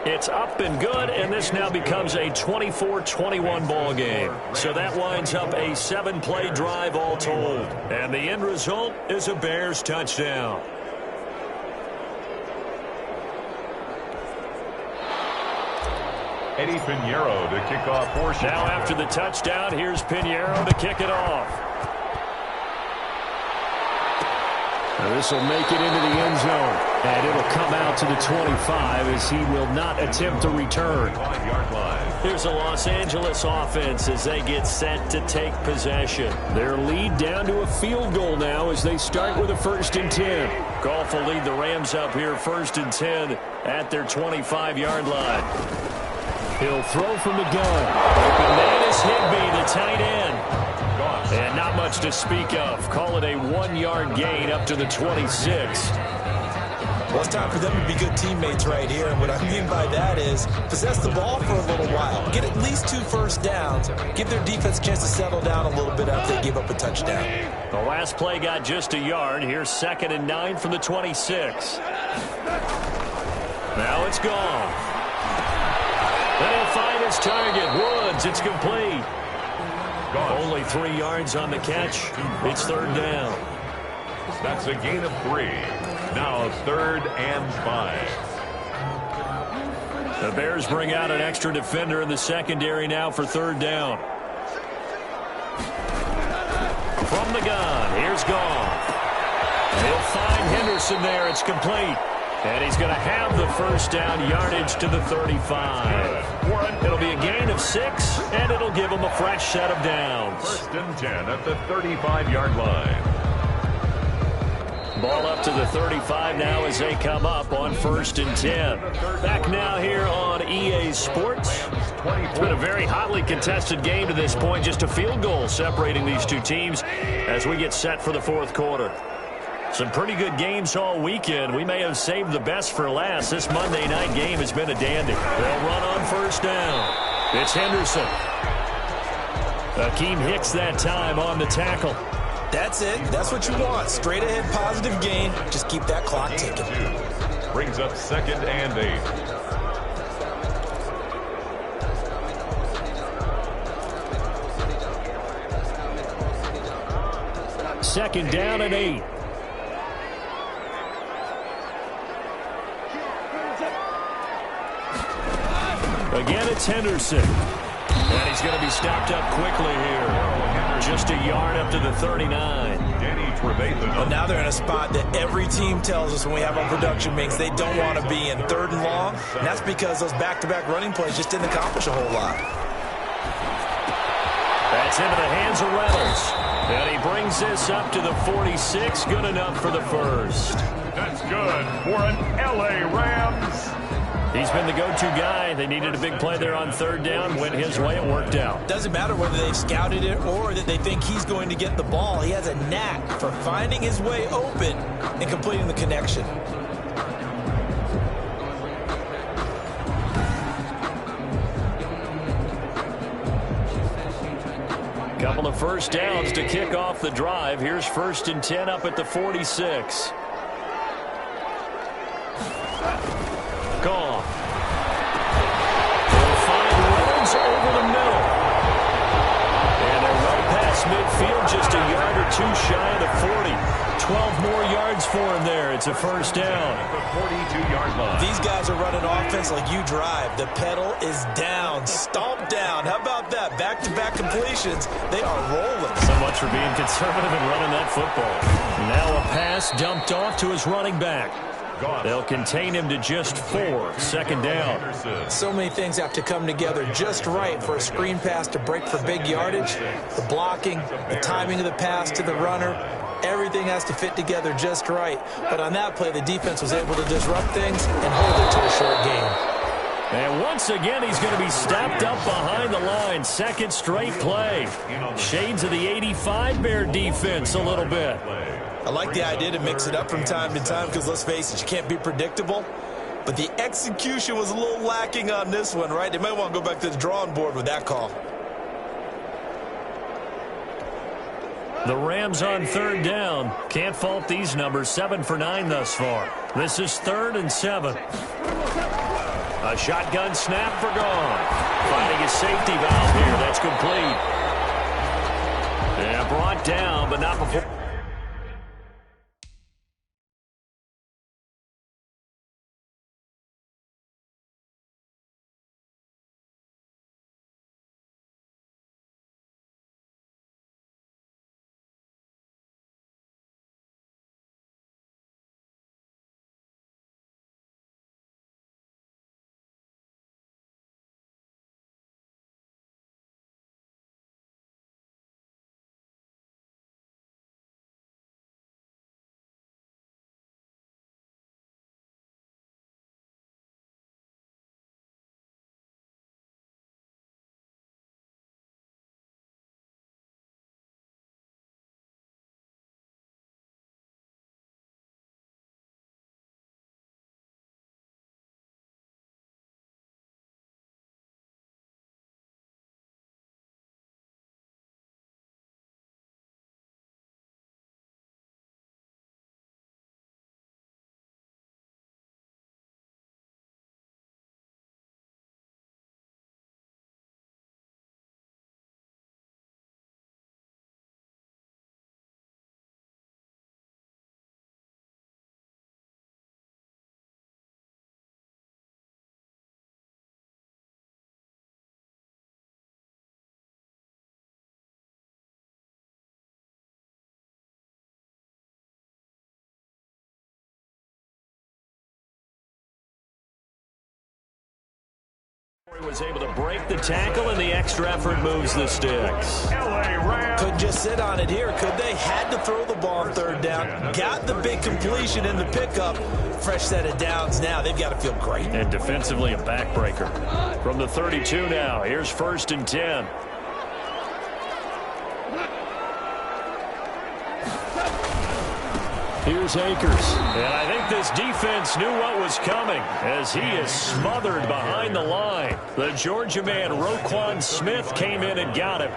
It's up and good, and this now becomes a 24-21 ball game. So that winds up a 7-play drive all told. And the end result is a Bears touchdown. Eddie Pinheiro to kick off for Chicago. Now after the touchdown, here's Pinheiro to kick it off. This will make it into the end zone. And it'll come out to the 25 as he will not attempt to return. 5-yard line. Here's the Los Angeles offense as they get set to take possession. Their lead down to a field goal now as they start with a 1st and 10. Goff will lead the Rams up here 1st and 10 at their 25-yard line. He'll throw from the gun. Open man is Higbee, the tight end. And not much to speak of. Call it a 1-yard gain up to the 26. Well, it's time for them to be good teammates right here. And what I mean by that is possess the ball for a little while. Get at least 2 first downs. Give their defense a chance to settle down a little bit after they give up a touchdown. The last play got just a yard. Here's 2nd and 9 from the 26. Now it's gone. Then he'll find his target. Woods, it's complete. Only 3 yards on the catch. It's 3rd down. That's a gain of 3. Now 3rd and 5. The Bears bring out an extra defender in the secondary now for 3rd down. From the gun, here's Goff. He'll find Henderson there. It's complete. And he's going to have the 1st down yardage to the 35. It'll be a gain of 6, and it'll give him a fresh set of downs. 1st and 10 at the 35-yard line. Ball up to the 35 now as they come up on 1st and 10. Back now here on EA Sports. It's been a very hotly contested game to this point. Just a field goal separating these 2 teams as we get set for the 4th quarter. Some pretty good games all weekend. We may have saved the best for last. This Monday night game has been a dandy. They'll run on 1st down. It's Henderson. Akeem Hicks that time on the tackle. That's it. That's what you want. Straight ahead positive gain. Just keep that clock ticking. Brings up 2nd and 8. Second down and 8. Again, it's Henderson. And he's going to be stopped up quickly here. Just a yard up to the 39. Well, now they're in a spot that every team tells us when we have our production meetings they don't want to be in, 3rd and long. And that's because those back-to-back running plays just didn't accomplish a whole lot. That's into the hands of Reynolds. And he brings this up to the 46. Good enough for the 1st. That's good for an LA Rams. He's been the go-to guy. They needed a big play there on 3rd down. Went his way. It worked out. Doesn't matter whether they've scouted it or that they think he's going to get the ball. He has a knack for finding his way open and completing the connection. Couple of first downs to kick off the drive. Here's 1st and 10 up at the 46. Gone. They'll find Rhodes over the middle. And they're right past midfield, just a yard or two shy of the 40. 12 more yards for him there. It's a first down. The 42-yard line. These guys are running offense like you drive. The pedal is down, stomp down. How about that? Back-to-back completions. They are rolling. So much for being conservative and running that football. Now a pass dumped off to his running back. They'll contain him to just 4. Second down. So many things have to come together just right for a screen pass to break for big yardage. The blocking, the timing of the pass to the runner, everything has to fit together just right. But on that play, the defense was able to disrupt things and hold it to a short game. And once again, he's going to be stopped up behind the line. Second straight play. Shades of the 85 Bear defense a little bit. I like the idea to mix it up from time to time because, let's face it, you can't be predictable. But the execution was a little lacking on this one, right? They might want to go back to the drawing board with that call. The Rams on 3rd down. Can't fault these numbers. 7 for 9 thus far. This is 3rd and 7. A shotgun snap for Gone. Finding his safety valve here. That's complete. Yeah, brought down, but not before. He was able to break the tackle, and the extra effort moves the sticks. Couldn't just sit on it here, could they? Had to throw the ball on 3rd down. Got the big completion in the pickup. Fresh set of downs now. They've got to feel great. And defensively, a backbreaker. From the 32 now, here's 1st and 10. Here's Akers. And I think this defense knew what was coming as he is smothered behind the line. The Georgia man, Roquan Smith, came in and got him.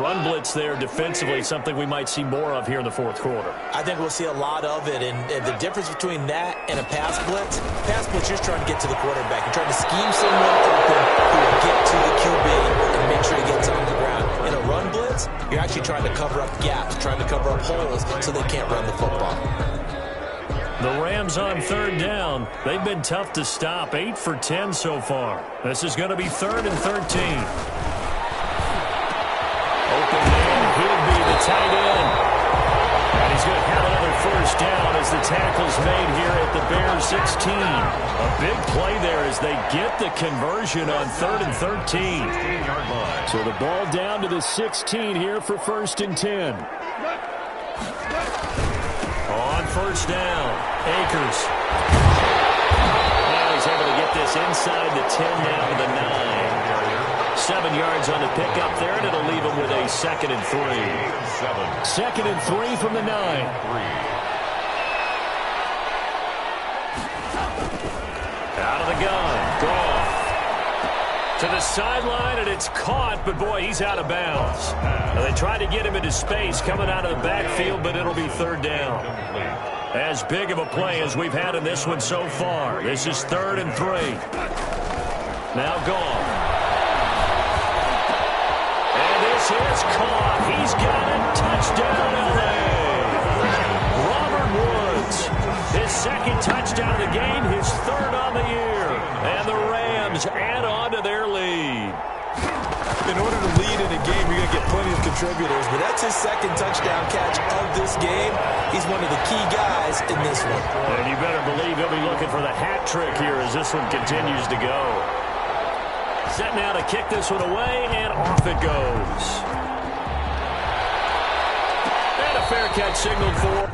Run blitz there defensively, something we might see more of here in the 4th quarter. I think we'll see a lot of it, and the difference between that and a pass blitz, you're just trying to get to the quarterback. You're trying to scheme someone open who will get to the QB and make sure he gets on the ground. In a run blitz, you're actually trying to cover up gaps, trying to cover up holes so they can't run the football. The Rams on 3rd down. They've been tough to stop, 8 for 10 so far. This is going to be 3rd and 13. Open man, Higby, the tight end. And he's going to have another first down as the tackle's made here at the Bears 16. A big play there as they get the conversion on 3rd and 13. So the ball down to the 16 here for 1st and 10. On 1st down, Akers. Now he's able to get this inside the 10 down to the 9. 7 yards on the pickup there, and it'll leave him with a 2nd and 3. 2nd and 3 from the 9. Out of the gun. Goff to To the sideline, and it's caught, but boy, he's out of bounds. Now, they tried to get him into space coming out of the backfield, but it'll be third down. As big of a play as we've had in this one so far. This is 3rd and 3. Now Goff. And this is caught. He's got it. Touchdown, L.A. Robert Woods. His 2nd touchdown of the game, his 3rd on the year. And the Rams add on to their lead. In order to lead in a game, you're going to get plenty of contributors, but that's his 2nd touchdown catch of this game. He's one of the key guys in this one. And you better believe he'll be looking for the hat trick here as this one continues to go. Set now to kick this one away, and off it goes. And a fair catch signaled for.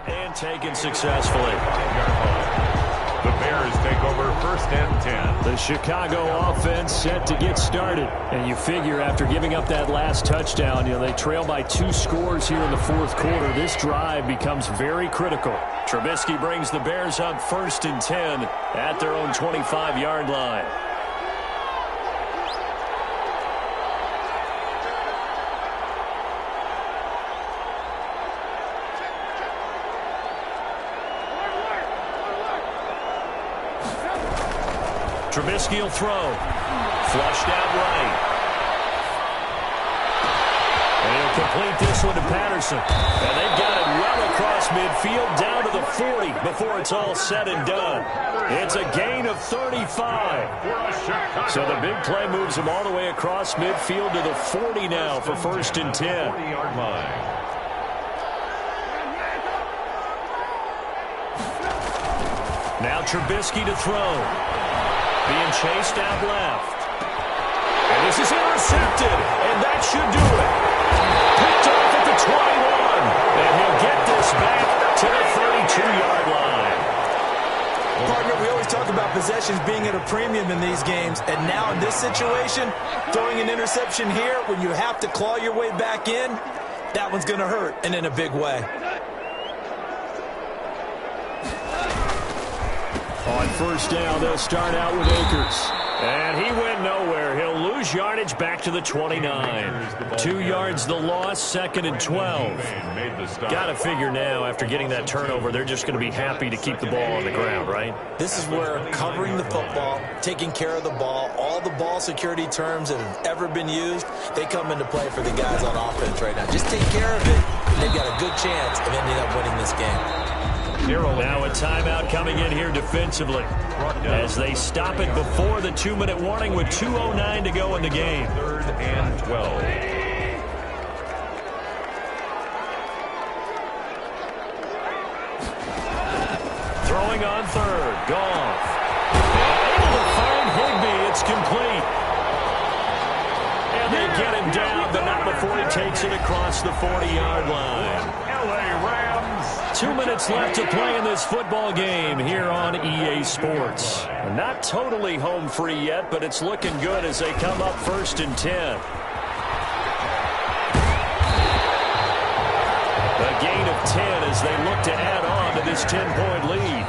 And taken successfully. The Bears take over 1st and 10. The Chicago offense set to get started. And you figure after giving up that last touchdown, they trail by 2 scores here in the 4th quarter. This drive becomes very critical. Trubisky brings the Bears up 1st and 10 at their own 25-yard line. Trubisky will throw. Flushed out right. And he'll complete this one to Patterson. And they've got it well across midfield down to the 40 before it's all said and done. It's a gain of 35. So the big play moves him all the way across midfield to the 40 now for 1st and 10. 40-yard line. Now Trubisky to throw. Being chased out left. And this is intercepted. And that should do it. Picked off at the 21. And he'll get this back to the 32-yard line. Partner, we always talk about possessions being at a premium in these games. And now in this situation, throwing an interception here when you have to claw your way back in, that one's going to hurt, and in a big way. On 1st down, they'll start out with Akers. And he went nowhere. He'll lose yardage back to the 29. 2 yards the loss, 2nd and 12. Got to figure now, after getting that turnover, they're just going to be happy to keep the ball on the ground, right? This is where covering the football, taking care of the ball, all the ball security terms that have ever been used, they come into play for the guys on offense right now. Just take care of it, and they've got a good chance of ending up winning this game. Now a timeout coming in here defensively as they stop it before the 2-minute warning with 2:09 to go in the game. 3rd and 12. Throwing on 3rd. Goff. complete. And they get him down, but not before he takes it across the 40-yard line. LA Rams. 2 minutes left to play in this football game here on EA Sports. Not totally home free yet, but it's looking good as they come up 1st and 10. A gain of 10 as they look to add on to this 10-point lead.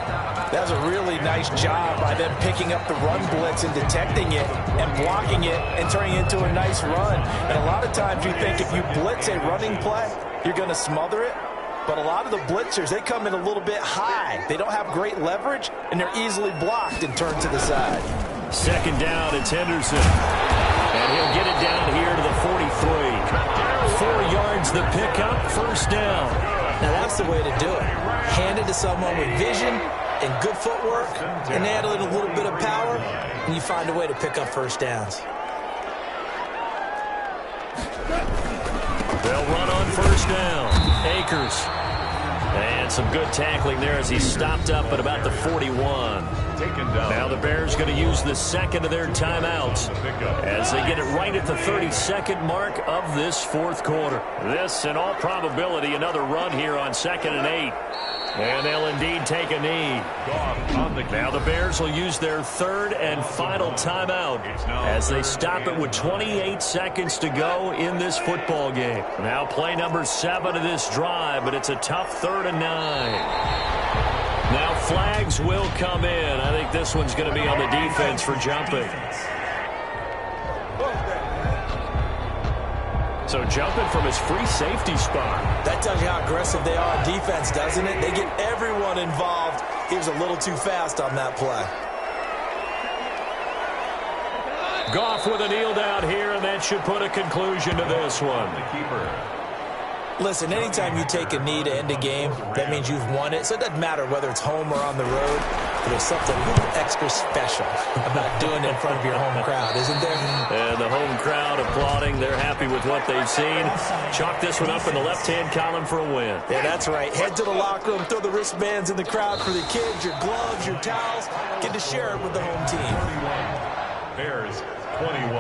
That was a really nice job by them picking up the run blitz and detecting it and blocking it and turning it into a nice run. And a lot of times you think if you blitz a running play, you're going to smother it. But a lot of the blitzers, they come in a little bit high. They don't have great leverage, and they're easily blocked and turned to the side. 2nd down, it's Henderson. And he'll get it down here to the 43. 4 yards the pickup, 1st down. Now that's the way to do it. Hand it to someone with vision and good footwork, and add in a little bit of power, and you find a way to pick up 1st downs. They'll run on 1st down. Akers. And some good tackling there as he stopped up at about the 41. Now the Bears going to use the 2nd of their timeouts as they get it right at the 32nd mark of this 4th quarter. This, in all probability, another run here on 2nd and 8. And they'll indeed take a knee. Now the Bears will use their 3rd and final timeout as they stop it with 28 seconds to go in this football game. Now play number 7 of this drive, but it's a tough 3rd and 9. Now flags will come in. I think this one's going to be on the defense for jumping. So jumping from his free safety spot. That tells you how aggressive they are on defense, doesn't it? They get everyone involved. He was a little too fast on that play. Goff with a kneel down here, and that should put a conclusion to this one. The keeper. Listen, anytime you take a knee to end a game, that means you've won it. So it doesn't matter whether it's home or on the road. But there's something a little extra special about doing it in front of your home crowd, isn't there? And the home crowd applauding. They're happy with what they've seen. Chalk this one up in the left-hand column for a win. Yeah, that's right. Head to the locker room, throw the wristbands in the crowd for the kids, your gloves, your towels. Get to share it with the home team. Bears 21.